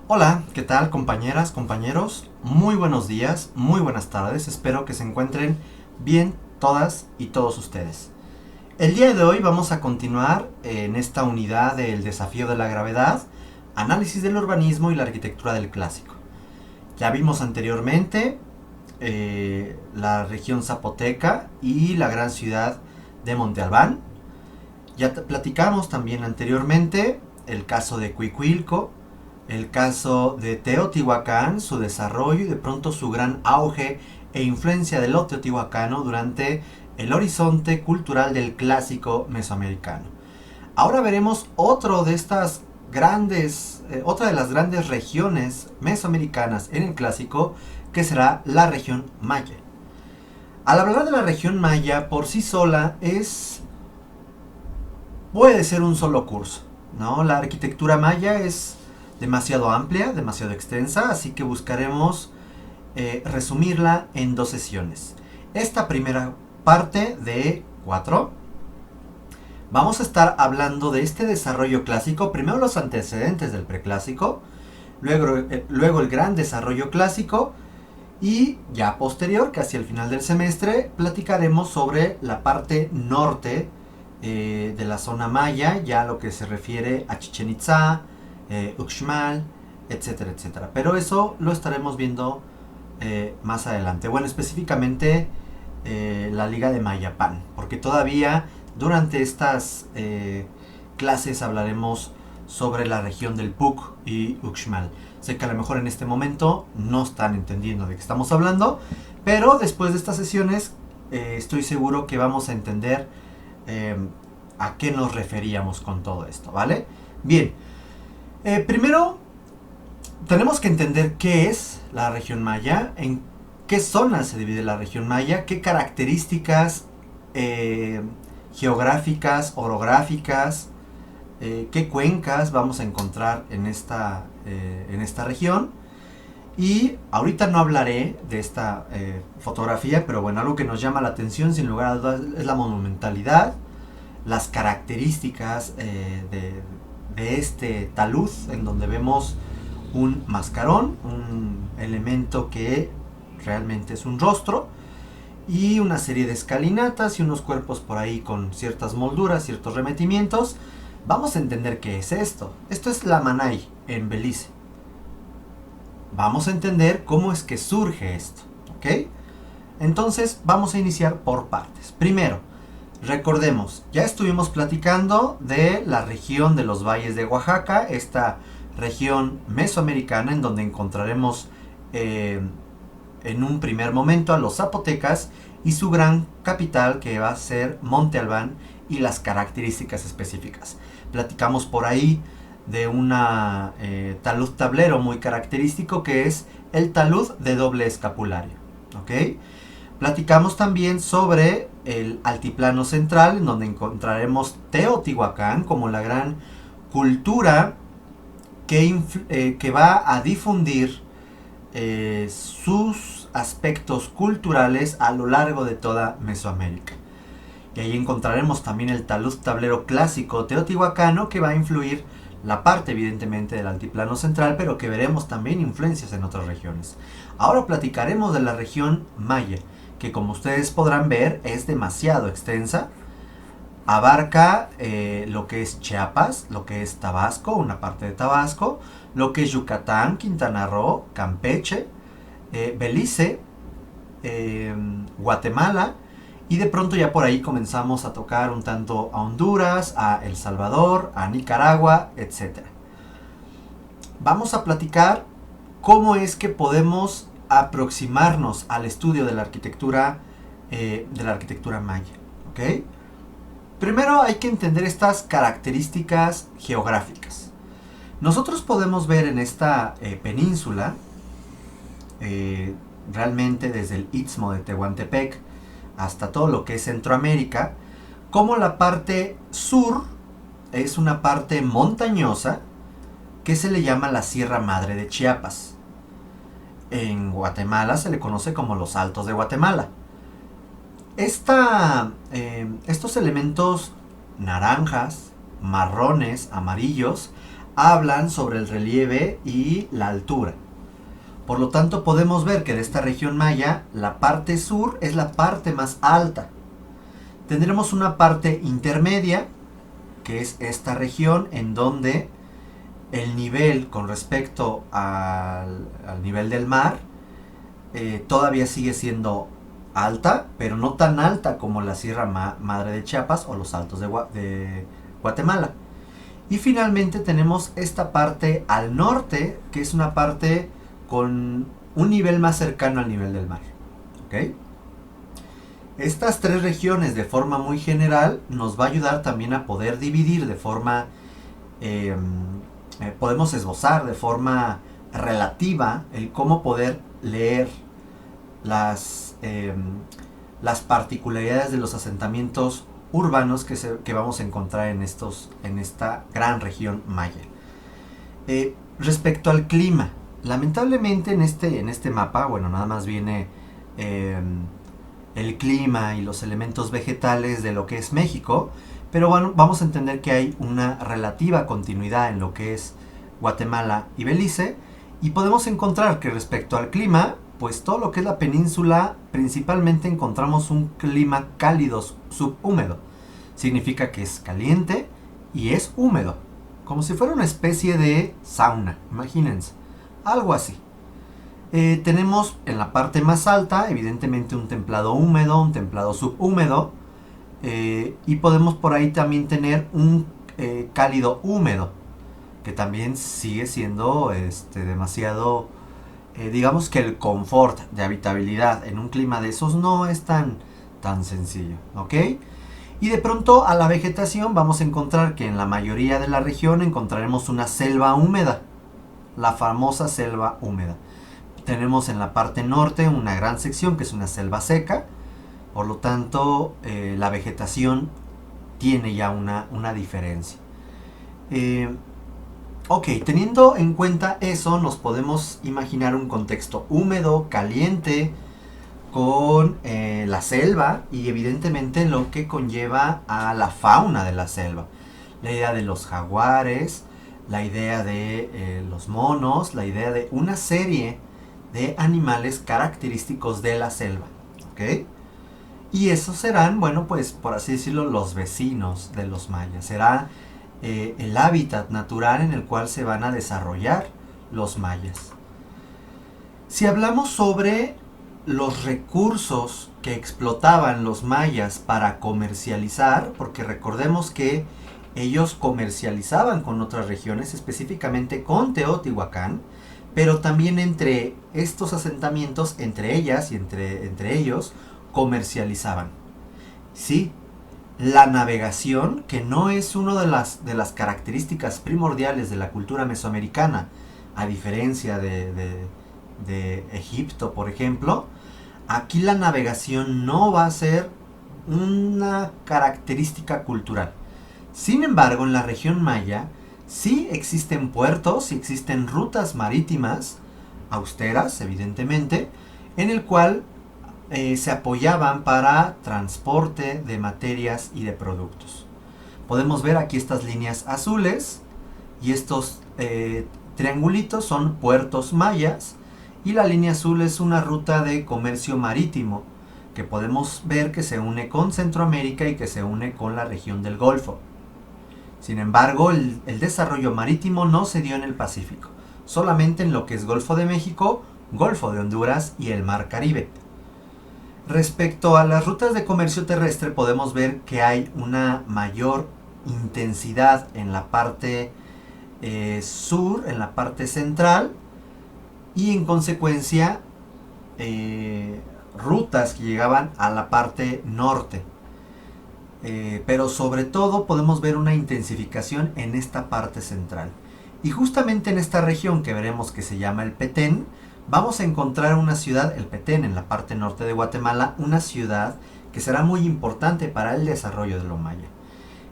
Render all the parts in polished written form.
Hola, ¿qué tal compañeras, compañeros? Muy buenos días, muy buenas tardes, espero que se encuentren bien todas y todos ustedes. El día de hoy vamos a continuar en esta unidad del desafío de la gravedad, análisis del urbanismo y la arquitectura del clásico. Ya vimos anteriormente la región zapoteca y la gran ciudad de Monte Albán. Ya platicamos también anteriormente el caso de Cuicuilco, el caso de Teotihuacán, su desarrollo y de pronto su gran auge e influencia de lo teotihuacano durante el horizonte cultural del clásico mesoamericano. Ahora veremos otra de las grandes regiones mesoamericanas en el clásico, que será la región maya. Al hablar de la región maya por sí sola puede ser un solo curso, ¿no? La arquitectura maya es demasiado amplia, demasiado extensa, así que buscaremos resumirla en dos sesiones. Esta primera parte de 4 vamos a estar hablando de este desarrollo clásico, primero los antecedentes del preclásico, luego el gran desarrollo clásico y ya posterior, casi al final del semestre, platicaremos sobre la parte norte de la zona maya, ya lo que se refiere a Chichen Itza, Uxmal, etcétera, etcétera. Pero eso lo estaremos viendo más adelante. Bueno, específicamente la Liga de Mayapán, porque todavía durante estas clases hablaremos sobre la región del Puc y Uxmal. Sé que a lo mejor en este momento no están entendiendo de qué estamos hablando, pero después de estas sesiones estoy seguro que vamos a entender eh, a qué nos referíamos con todo esto, ¿vale? Bien, primero tenemos que entender qué es la región maya, en qué zonas se divide la región maya, qué características eh, geográficas, orográficas, qué cuencas vamos a encontrar en esta región. Y ahorita no hablaré de esta fotografía, pero bueno, algo que nos llama la atención sin lugar a dudas es la monumentalidad, las características de este talud, en donde vemos un mascarón, un elemento que realmente es un rostro, y una serie de escalinatas y unos cuerpos por ahí con ciertas molduras, ciertos remetimientos. Vamos a entender qué es esto. Esto es la Manay en Belice. Vamos a entender cómo es que surge esto, ¿ok? Entonces vamos a iniciar por partes. Primero, recordemos, ya estuvimos platicando de la región de los valles de Oaxaca, esta región mesoamericana en donde encontraremos en un primer momento a los zapotecas y su gran capital, que va a ser Monte Albán, y las características específicas. Platicamos por ahí de una talud tablero muy característico, que es el talud de doble escapulario, ¿ok? Platicamos también sobre el altiplano central, en donde encontraremos Teotihuacán como la gran cultura que va a difundir sus aspectos culturales a lo largo de toda Mesoamérica. Y ahí encontraremos también el talud tablero clásico teotihuacano, que va a influir la parte evidentemente del altiplano central, pero que veremos también influencias en otras regiones. Ahora platicaremos de la región maya, que como ustedes podrán ver es demasiado extensa. Abarca lo que es Chiapas, lo que es Tabasco, una parte de Tabasco, lo que es Yucatán, Quintana Roo, Campeche, Belice, Guatemala, y de pronto ya por ahí comenzamos a tocar un tanto a Honduras, a El Salvador, a Nicaragua, etc. Vamos a platicar cómo es que podemos aproximarnos al estudio de la arquitectura maya, ¿ok? Primero hay que entender estas características geográficas. Nosotros podemos ver en esta península, realmente desde el Istmo de Tehuantepec hasta todo lo que es Centroamérica, como la parte sur es una parte montañosa que se le llama la Sierra Madre de Chiapas. En Guatemala se le conoce como los Altos de Guatemala. Estos elementos naranjas, marrones, amarillos, hablan sobre el relieve y la altura. Por lo tanto, podemos ver que de esta región maya, la parte sur es la parte más alta. Tendremos una parte intermedia, que es esta región en donde el nivel con respecto al nivel del mar todavía sigue siendo alta, pero no tan alta como la Sierra Madre de Chiapas o los Altos de Guatemala. Y finalmente tenemos esta parte al norte, que es una parte con un nivel más cercano al nivel del mar. ¿Ok? Estas tres regiones de forma muy general nos va a ayudar también a poder dividir de forma, podemos esbozar de forma relativa el cómo poder leer las particularidades de los asentamientos urbanos que vamos a encontrar en esta gran región maya. Respecto al clima, lamentablemente en este mapa, bueno, nada más viene el clima y los elementos vegetales de lo que es México, pero bueno, vamos a entender que hay una relativa continuidad en lo que es Guatemala y Belice, y podemos encontrar que respecto al clima, pues todo lo que es la península, principalmente encontramos un clima cálido subhúmedo. Significa que es caliente y es húmedo, como si fuera una especie de sauna, imagínense, algo así. Tenemos en la parte más alta, evidentemente, un templado húmedo, un templado subhúmedo, y podemos por ahí también tener un cálido húmedo, que también sigue siendo demasiado, digamos que el confort de habitabilidad en un clima de esos no es tan sencillo, ¿ok? Y de pronto a la vegetación vamos a encontrar que en la mayoría de la región encontraremos una selva húmeda, la famosa selva húmeda. Tenemos en la parte norte una gran sección que es una selva seca, por lo tanto la vegetación tiene ya una diferencia. Ok, teniendo en cuenta eso, nos podemos imaginar un contexto húmedo, caliente, con la selva y evidentemente lo que conlleva a la fauna de la selva. La idea de los jaguares, la idea de los monos, la idea de una serie de animales característicos de la selva. ¿Ok? Y esos serán, bueno, pues por así decirlo, los vecinos de los mayas. Será el hábitat natural en el cual se van a desarrollar los mayas. Si hablamos sobre los recursos que explotaban los mayas para comercializar, porque recordemos que ellos comercializaban con otras regiones, específicamente con Teotihuacán, pero también entre estos asentamientos, entre ellas y entre ellos, comercializaban. Sí, la navegación, que no es una de las características primordiales de la cultura mesoamericana, a diferencia de Egipto, por ejemplo, aquí la navegación no va a ser una característica cultural. Sin embargo, en la región maya sí existen puertos, sí existen rutas marítimas, austeras, evidentemente, en el cual se apoyaban para transporte de materias y de productos. Podemos ver aquí estas líneas azules y estos triangulitos son puertos mayas, y la línea azul es una ruta de comercio marítimo que podemos ver que se une con Centroamérica y que se une con la región del Golfo. Sin embargo, el desarrollo marítimo no se dio en el Pacífico, solamente en lo que es Golfo de México, Golfo de Honduras y el Mar Caribe. Respecto a las rutas de comercio terrestre, podemos ver que hay una mayor intensidad en la parte sur, en la parte central, y en consecuencia rutas que llegaban a la parte norte. Pero sobre todo podemos ver una intensificación en esta parte central. Y justamente en esta región que veremos que se llama el Petén, vamos a encontrar una ciudad, el Petén, en la parte norte de Guatemala, una ciudad que será muy importante para el desarrollo de lo maya.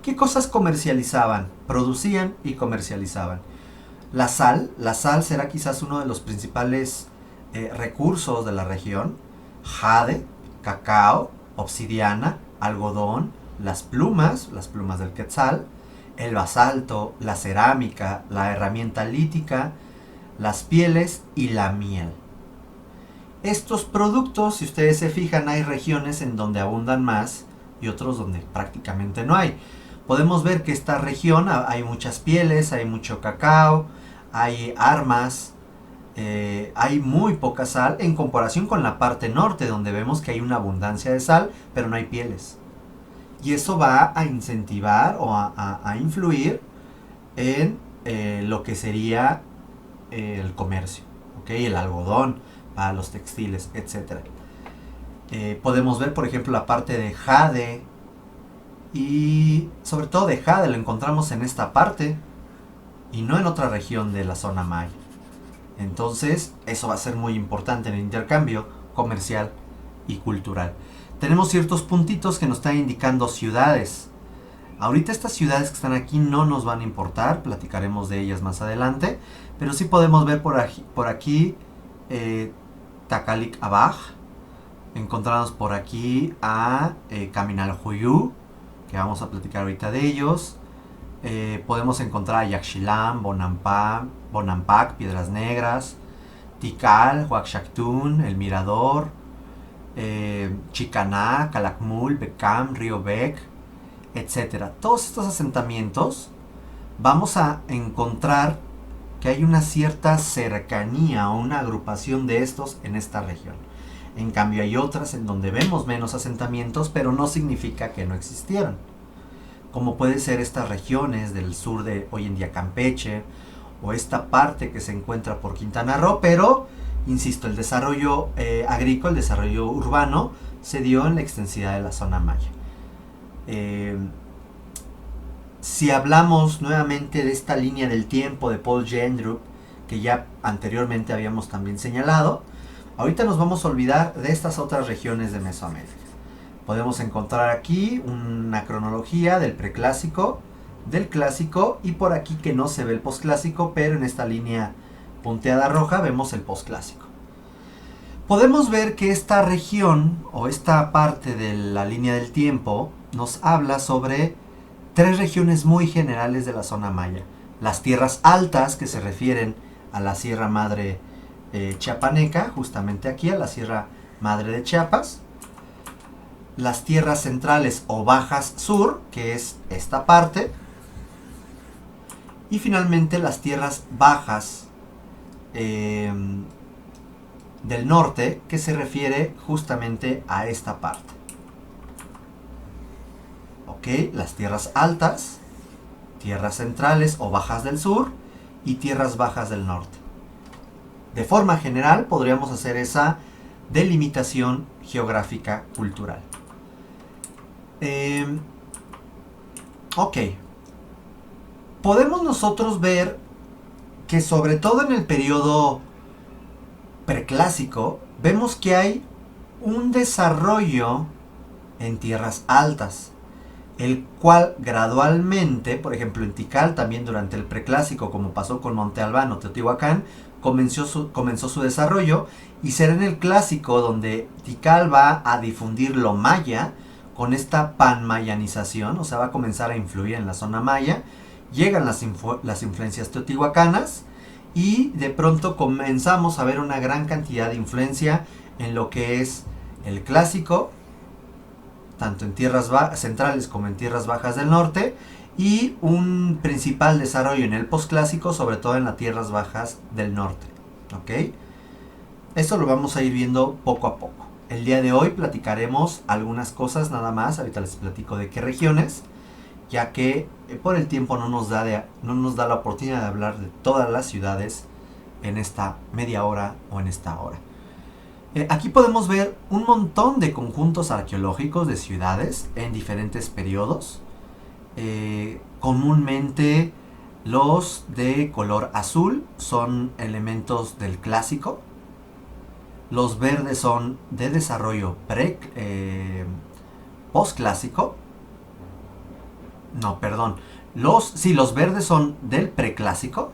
¿Qué cosas comercializaban? Producían y comercializaban. La sal será quizás uno de los principales recursos de la región. Jade, cacao, obsidiana, algodón, las plumas del quetzal, el basalto, la cerámica, la herramienta lítica, las pieles y la miel. Estos productos, si ustedes se fijan, hay regiones en donde abundan más y otros donde prácticamente no hay. Podemos ver que esta región hay muchas pieles, hay mucho cacao, hay armas, hay muy poca sal en comparación con la parte norte, donde vemos que hay una abundancia de sal, pero no hay pieles. Y eso va a incentivar o a influir en lo que sería el comercio, ¿okay? El algodón para los textiles, etc. Podemos ver, por ejemplo, la parte de jade, y sobre todo de jade lo encontramos en esta parte y no en otra región de la zona maya. Entonces, eso va a ser muy importante en el intercambio comercial y cultural. Tenemos ciertos puntitos que nos están indicando ciudades. Ahorita estas ciudades que están aquí no nos van a importar, platicaremos de ellas más adelante, pero sí podemos ver por aquí Takalik Abaj, encontramos por aquí a Kaminaljuyu, que vamos a platicar ahorita de ellos. Podemos encontrar a Yaxchilán, Bonampak, Piedras Negras, Tikal, Huaxactún, El Mirador, Chicaná, Calakmul, Becam, Río Bec, etc. Todos estos asentamientos vamos a encontrar que hay una cierta cercanía o una agrupación de estos en esta región. En cambio hay otras en donde vemos menos asentamientos, pero no significa que no existieran. Como puede ser estas regiones del sur de hoy en día Campeche, o esta parte que se encuentra por Quintana Roo, pero, insisto, el desarrollo agrícola, el desarrollo urbano, se dio en la extensidad de la zona maya. Si hablamos nuevamente de esta línea del tiempo de Paul Gendrup, que ya anteriormente habíamos también señalado, ahorita nos vamos a olvidar de estas otras regiones de Mesoamérica. Podemos encontrar aquí una cronología del preclásico, del clásico, y por aquí que no se ve el posclásico, pero en esta línea punteada roja vemos el posclásico. Podemos ver que esta región o esta parte de la línea del tiempo nos habla sobre tres regiones muy generales de la zona maya. Las tierras altas, que se refieren a la Sierra Madre chiapaneca, justamente aquí a la Sierra Madre de Chiapas. Las tierras centrales o bajas sur, que es esta parte. Y finalmente las tierras bajas del norte, que se refiere justamente a esta parte. Ok, las tierras altas, tierras centrales o bajas del sur y tierras bajas del norte. De forma general podríamos hacer esa delimitación geográfica cultural. Ok. Podemos nosotros ver que sobre todo en el periodo preclásico vemos que hay un desarrollo en tierras altas, el cual gradualmente, por ejemplo en Tikal también durante el preclásico, como pasó con Monte Albán o Teotihuacán, comenzó su desarrollo, y será en el clásico donde Tikal va a difundir lo maya con esta panmayanización, o sea, va a comenzar a influir en la zona maya. Llegan las influencias teotihuacanas y de pronto comenzamos a ver una gran cantidad de influencia en lo que es el clásico, tanto en tierras centrales como en tierras bajas del norte, y un principal desarrollo en el posclásico, sobre todo en las tierras bajas del norte. ¿Ok? Eso lo vamos a ir viendo poco a poco. El día de hoy platicaremos algunas cosas nada más, ahorita les platico de qué regiones, ya que por el tiempo no nos da la oportunidad de hablar de todas las ciudades en esta media hora o en esta hora. Aquí podemos ver un montón de conjuntos arqueológicos de ciudades en diferentes periodos. Comúnmente los de color azul son elementos del clásico. Los verdes son de desarrollo postclásico. No, perdón. Los verdes son del preclásico.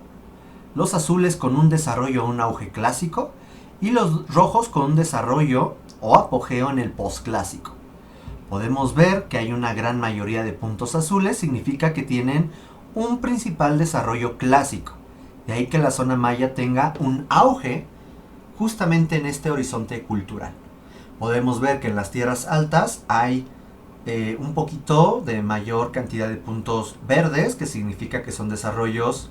Los azules con un desarrollo, un auge clásico. Y los rojos con un desarrollo o apogeo en el posclásico. Podemos ver que hay una gran mayoría de puntos azules, significa que tienen un principal desarrollo clásico. De ahí que la zona maya tenga un auge justamente en este horizonte cultural. Podemos ver que en las tierras altas hay un poquito de mayor cantidad de puntos verdes, que significa que son desarrollos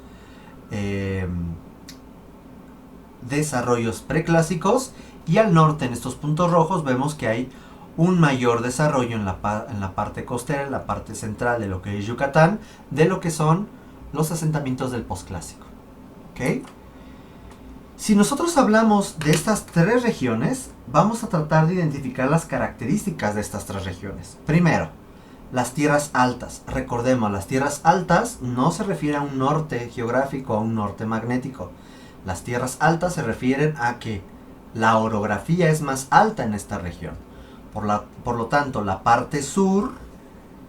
preclásicos, y al norte en estos puntos rojos vemos que hay un mayor desarrollo en la parte costera, en la parte central de lo que es Yucatán, de lo que son los asentamientos del posclásico. ¿Okay? Si nosotros hablamos de estas tres regiones, vamos a tratar de identificar las características de estas tres regiones. Primero, las tierras altas. Recordemos, las tierras altas no se refiere a un norte geográfico, a un norte magnético. Las tierras altas se refieren a que la orografía es más alta en esta región. Por lo tanto, la parte sur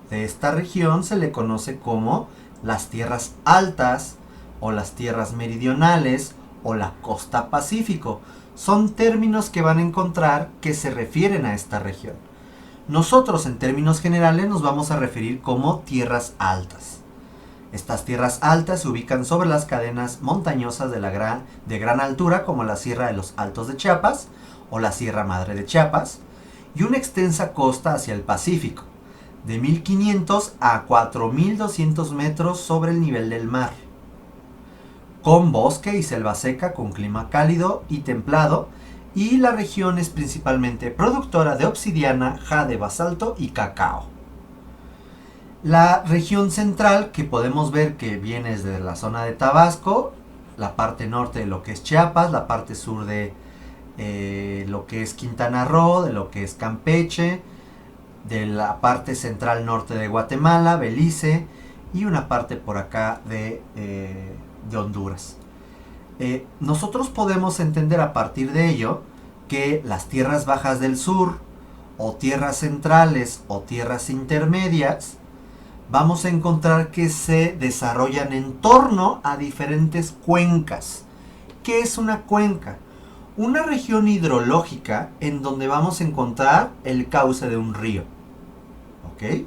de esta región se le conoce como las tierras altas o las tierras meridionales o la costa pacífico. Son términos que van a encontrar que se refieren a esta región. Nosotros en términos generales nos vamos a referir como tierras altas. Estas tierras altas se ubican sobre las cadenas montañosas de gran altura, como la Sierra de los Altos de Chiapas o la Sierra Madre de Chiapas, y una extensa costa hacia el Pacífico, de 1500 a 4200 metros sobre el nivel del mar, con bosque y selva seca con clima cálido y templado, y la región es principalmente productora de obsidiana, jade, basalto y cacao. La región central, que podemos ver que viene desde la zona de Tabasco, la parte norte de lo que es Chiapas, la parte sur de lo que es Quintana Roo, de lo que es Campeche, de la parte central norte de Guatemala, Belice, y una parte por acá de Honduras. Nosotros podemos entender a partir de ello que las tierras bajas del sur, o tierras centrales, o tierras intermedias, vamos a encontrar que se desarrollan en torno a diferentes cuencas. ¿Qué es una cuenca? Una región hidrológica en donde vamos a encontrar el cauce de un río. ¿Ok?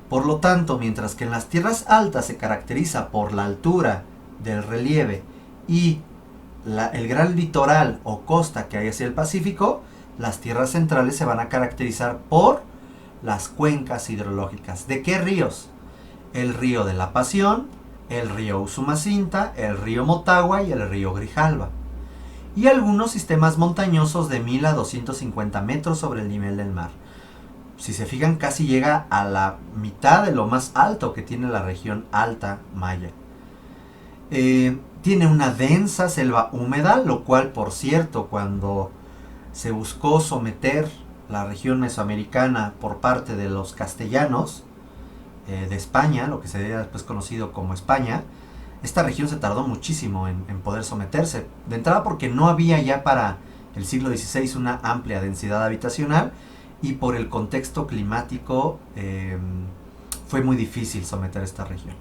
Por lo tanto, mientras que en las tierras altas se caracteriza por la altura del relieve y el gran litoral o costa que hay hacia el Pacífico, las tierras centrales se van a caracterizar por las cuencas hidrológicas. ¿De qué ríos? El río de la Pasión, el río Usumacinta, el río Motagua y el río Grijalva. Y algunos sistemas montañosos de 1000 a 250 metros sobre el nivel del mar. Si se fijan, casi llega a la mitad de lo más alto que tiene la región alta maya. Tiene una densa selva húmeda, lo cual, por cierto, cuando se buscó someter la región mesoamericana por parte de los castellanos de España, lo que sería después conocido como España, esta región se tardó muchísimo en poder someterse. De entrada porque no había ya para el siglo XVI una amplia densidad habitacional, y por el contexto climático fue muy difícil someter esta región.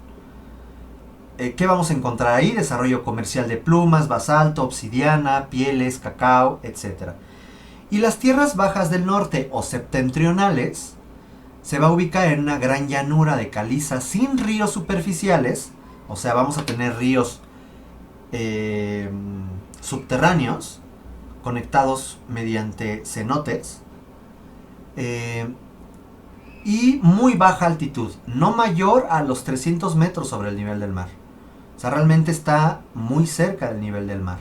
¿Qué vamos a encontrar ahí? Desarrollo comercial de plumas, basalto, obsidiana, pieles, cacao, etc. Y las tierras bajas del norte o septentrionales se va a ubicar en una gran llanura de caliza sin ríos superficiales, o sea, vamos a tener ríos subterráneos conectados mediante cenotes, y muy baja altitud, no mayor a los 300 metros sobre el nivel del mar. O sea, realmente está muy cerca del nivel del mar.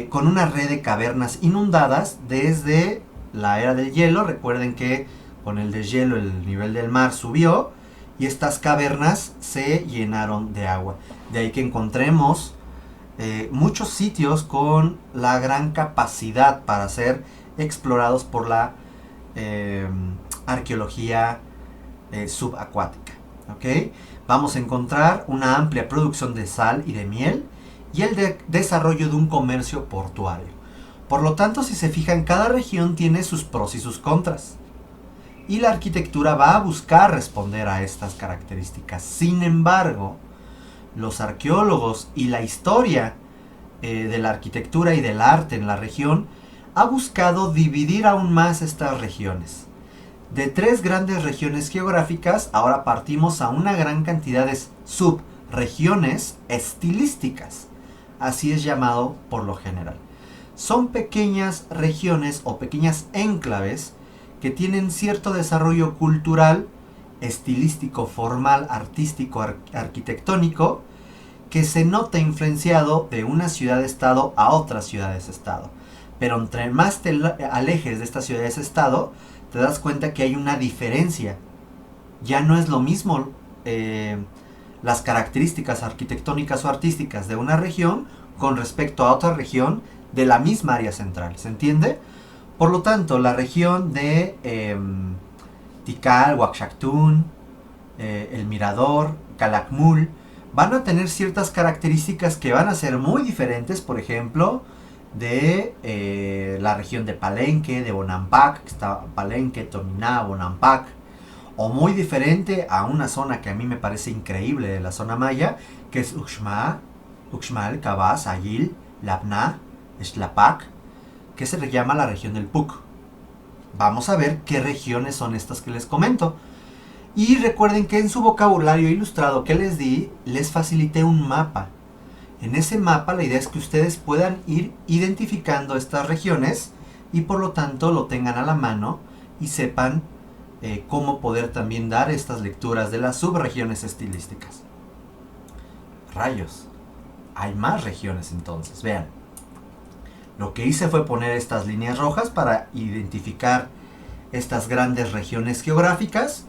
Con una red de cavernas inundadas desde la era del hielo. Recuerden que con el deshielo el nivel del mar subió y estas cavernas se llenaron de agua. De ahí que encontremos muchos sitios con la gran capacidad para ser explorados por la arqueología subacuática. ¿Okay? Vamos a encontrar una amplia producción de sal y de miel y el desarrollo de un comercio portuario. Por lo tanto, si se fijan, cada región tiene sus pros y sus contras, y la arquitectura va a buscar responder a estas características. Sin embargo, los arqueólogos y la historia de la arquitectura y del arte en la región ha buscado dividir aún más estas regiones. De 3 grandes regiones geográficas, ahora partimos a una gran cantidad de subregiones estilísticas. Así es llamado por lo general. Son pequeñas regiones o pequeñas enclaves que tienen cierto desarrollo cultural, estilístico, formal, artístico, arquitectónico, que se nota influenciado de una ciudad-estado a otras ciudades-estado. Pero entre más te alejes de estas ciudades-estado, te das cuenta que hay una diferencia. Ya no es lo mismo las características arquitectónicas o artísticas de una región con respecto a otra región de la misma área central. ¿Se entiende? Por lo tanto, la región de Tikal, Huacachtún, El Mirador, Calakmul, van a tener ciertas características que van a ser muy diferentes, por ejemplo, de la región de Palenque, de Bonampak, que está Palenque, Tominá, Bonampak, o muy diferente a una zona que a mí me parece increíble de la zona maya, que es Uxmal, Cabas, Ayil, Labná, Xlapac, que se le llama la región del Puc. Vamos a ver qué regiones son estas que les comento. Y recuerden que en su vocabulario ilustrado que les di, les facilité un mapa. En ese mapa la idea es que ustedes puedan ir identificando estas regiones y por lo tanto lo tengan a la mano y sepan cómo poder también dar estas lecturas de las subregiones estilísticas. Rayos, hay más regiones entonces, vean. Lo que hice fue poner estas líneas rojas para identificar estas grandes regiones geográficas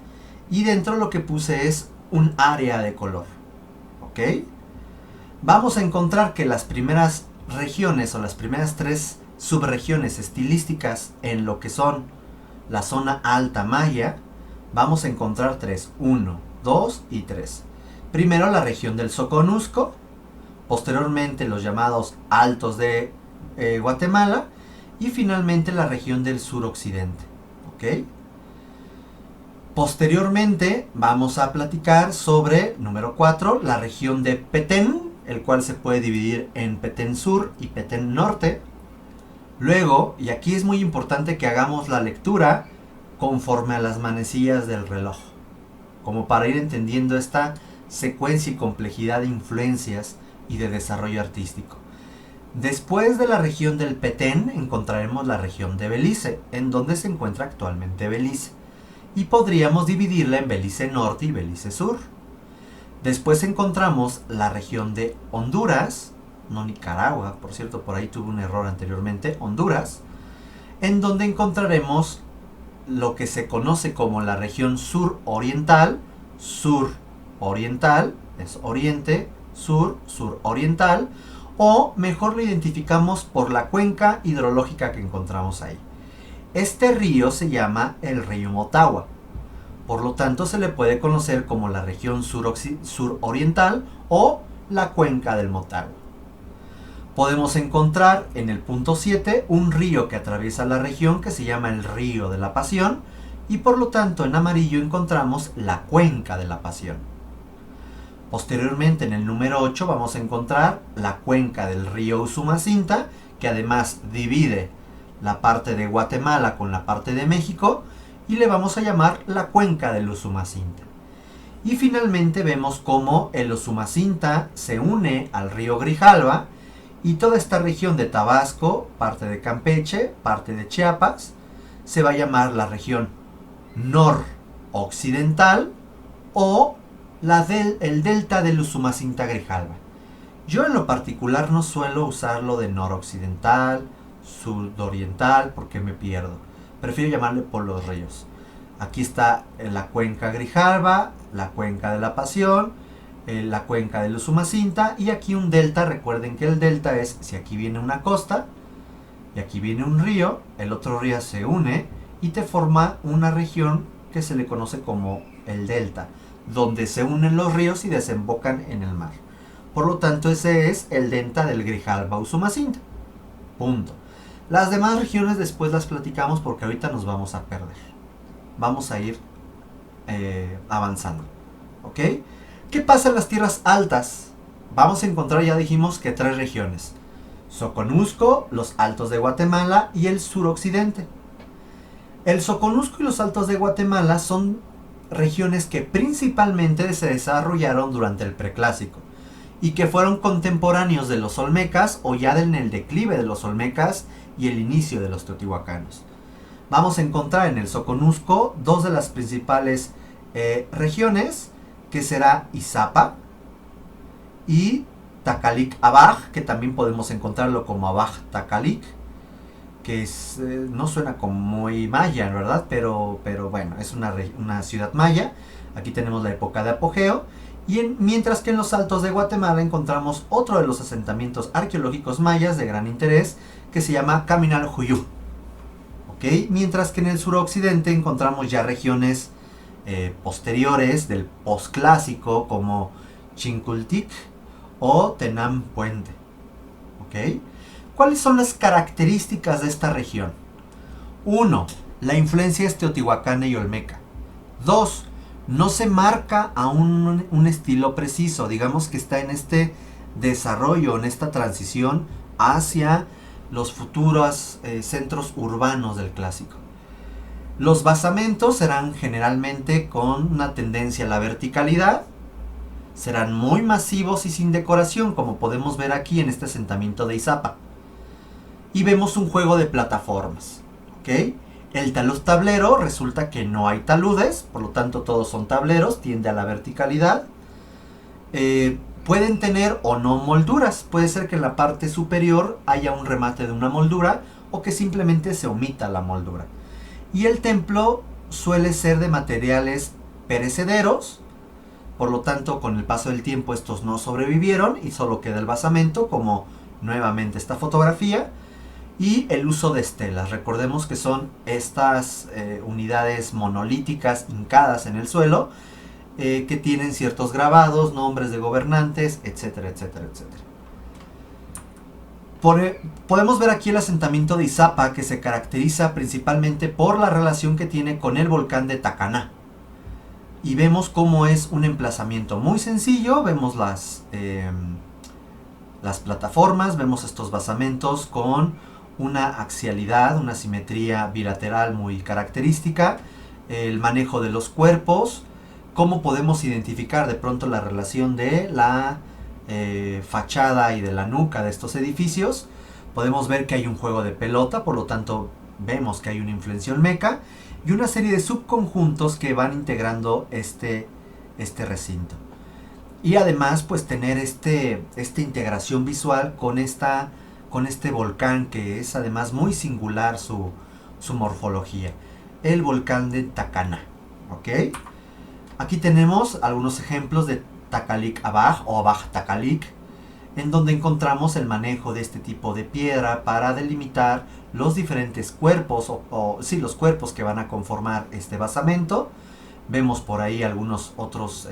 y dentro lo que puse es un área de color. ¿Ok? Vamos a encontrar que las primeras regiones o las primeras 3 subregiones estilísticas en lo que son la zona alta maya, vamos a encontrar 3, 1, 2 y 3. Primero la región del Soconusco, posteriormente los llamados Altos de Guatemala y finalmente la región del suroccidente. ¿Ok? Posteriormente vamos a platicar sobre, número 4, la región de Petén, el cual se puede dividir en Petén Sur y Petén Norte. Luego, y aquí es muy importante que hagamos la lectura conforme a las manecillas del reloj, como para ir entendiendo esta secuencia y complejidad de influencias y de desarrollo artístico. Después de la región del Petén encontraremos la región de Belice, en donde se encuentra actualmente Belice. Y podríamos dividirla en Belice Norte y Belice Sur. Después encontramos la región de Honduras, no Nicaragua, por cierto, por ahí tuve un error anteriormente, Honduras, en donde encontraremos lo que se conoce como la región suroriental, suroriental, es oriente, sur, suroriental, o mejor lo identificamos por la cuenca hidrológica que encontramos ahí. Este río se llama el río Motagua, por lo tanto se le puede conocer como la región suroriental o la cuenca del Motagua. Podemos encontrar en el punto 7 un río que atraviesa la región que se llama el río de la Pasión y por lo tanto en amarillo encontramos la cuenca de la Pasión. Posteriormente en el número 8 vamos a encontrar la cuenca del río Usumacinta, que además divide la parte de Guatemala con la parte de México y le vamos a llamar la cuenca del Usumacinta. Y finalmente vemos cómo el Usumacinta se une al río Grijalva y toda esta región de Tabasco, parte de Campeche, parte de Chiapas, se va a llamar la región noroccidental o el delta del Usumacinta Grijalva. Yo en lo particular no suelo usarlo de noroccidental, sudoriental, porque me pierdo. Prefiero llamarle por los ríos. Aquí está la cuenca Grijalva, la cuenca de la Pasión, la cuenca del Usumacinta y aquí un delta. Recuerden que el delta es si aquí viene una costa y aquí viene un río, el otro río se une y te forma una región que se le conoce como el delta, donde se unen los ríos y desembocan en el mar. Por lo tanto, ese es el delta del Grijalva Usumacinta. Punto. Las demás regiones después las platicamos porque ahorita nos vamos a perder. Vamos a ir avanzando. ¿Ok? ¿Qué pasa en las tierras altas? Vamos a encontrar, ya dijimos, que 3 regiones. Soconusco, los Altos de Guatemala y el suroccidente. El Soconusco y los Altos de Guatemala son regiones que principalmente se desarrollaron durante el Preclásico y que fueron contemporáneos de los olmecas o ya en el declive de los olmecas y el inicio de los teotihuacanos. Vamos a encontrar en el Soconusco dos de las principales regiones, que será Izapa y Tacalic-Abaj, que también podemos encontrarlo como Abaj-Tacalic, que es, no suena como muy maya, ¿verdad? Pero bueno, es una ciudad maya. Aquí tenemos la época de apogeo. Mientras que en los Altos de Guatemala encontramos otro de los asentamientos arqueológicos mayas de gran interés, que se llama Caminal-Juyú. ¿Okay? Mientras que en el suroccidente encontramos ya regiones posteriores del posclásico, como Chincultic o Tenam Puente. ¿Okay? ¿Cuáles son las características de esta región? 1. La influencia es teotihuacana y olmeca. 2. No se marca a un estilo preciso. Digamos que está en este desarrollo, en esta transición hacia los futuros centros urbanos del clásico. Los basamentos serán generalmente con una tendencia a la verticalidad. Serán muy masivos y sin decoración, como podemos ver aquí en este asentamiento de Izapa. Y vemos un juego de plataformas. ¿Okay? El talud tablero resulta que no hay taludes, por lo tanto todos son tableros, tiende a la verticalidad. Pueden tener o no molduras, puede ser que en la parte superior haya un remate de una moldura o que simplemente se omita la moldura. Y el templo suele ser de materiales perecederos, por lo tanto con el paso del tiempo estos no sobrevivieron y solo queda el basamento, como nuevamente esta fotografía. Y el uso de estelas. Recordemos que son estas unidades monolíticas hincadas en el suelo, que tienen ciertos grabados, nombres de gobernantes, etcétera, etcétera, etcétera. Podemos ver aquí el asentamiento de Izapa, que se caracteriza principalmente por la relación que tiene con el volcán de Tacaná. Y vemos cómo es un emplazamiento muy sencillo. Vemos las plataformas, vemos estos basamentos con una axialidad, una simetría bilateral muy característica, el manejo de los cuerpos, cómo podemos identificar de pronto la relación de la fachada y de la nuca de estos edificios. Podemos ver que hay un juego de pelota, por lo tanto vemos que hay una influencia olmeca y una serie de subconjuntos que van integrando este recinto. Y además pues tener esta integración visual con este volcán, que es además muy singular su morfología, el volcán de Tacaná. ¿Okay? Aquí tenemos algunos ejemplos de Tacalic-Abaj o Abaj-Tacalic, en donde encontramos el manejo de este tipo de piedra para delimitar los diferentes cuerpos, los cuerpos que van a conformar este basamento. Vemos por ahí algunos otros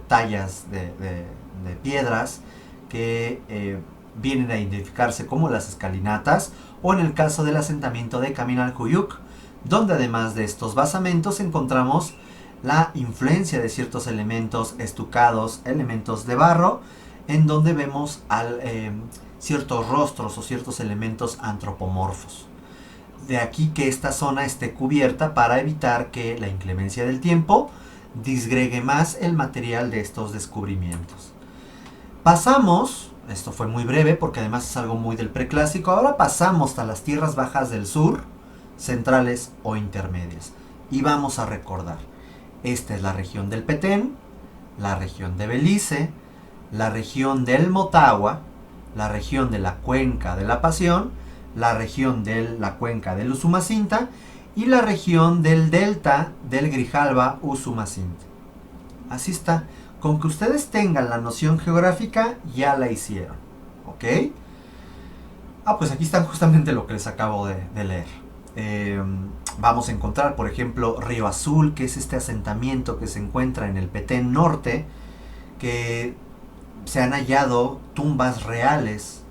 tallas de piedras que vienen a identificarse como las escalinatas, o en el caso del asentamiento de Caminal-Juyuc, donde además de estos basamentos encontramos la influencia de ciertos elementos estucados, elementos de barro, en donde vemos ciertos rostros o ciertos elementos antropomorfos. De aquí que esta zona esté cubierta para evitar que la inclemencia del tiempo disgregue más el material de estos descubrimientos. Pasamos, esto fue muy breve porque además es algo muy del preclásico, ahora pasamos a las tierras bajas del sur, centrales o intermedias. Y vamos a recordar, esta es la región del Petén, la región de Belice, la región del Motagua, la región de la cuenca de la Pasión, la región de la cuenca del Usumacinta y la región del delta del Grijalva-Usumacinta. Así está. Con que ustedes tengan la noción geográfica, ya la hicieron. ¿Ok? Pues aquí está justamente lo que les acabo de leer. Vamos a encontrar, por ejemplo, Río Azul, que es este asentamiento que se encuentra en el Petén Norte, que se han hallado tumbas reales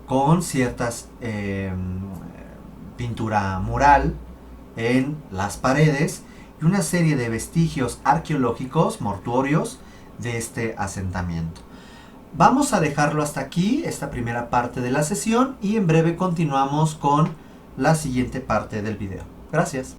con ciertas pintura mural en las paredes y una serie de vestigios arqueológicos mortuorios de este asentamiento. Vamos a dejarlo hasta aquí, esta primera parte de la sesión, y en breve continuamos con la siguiente parte del video. Gracias.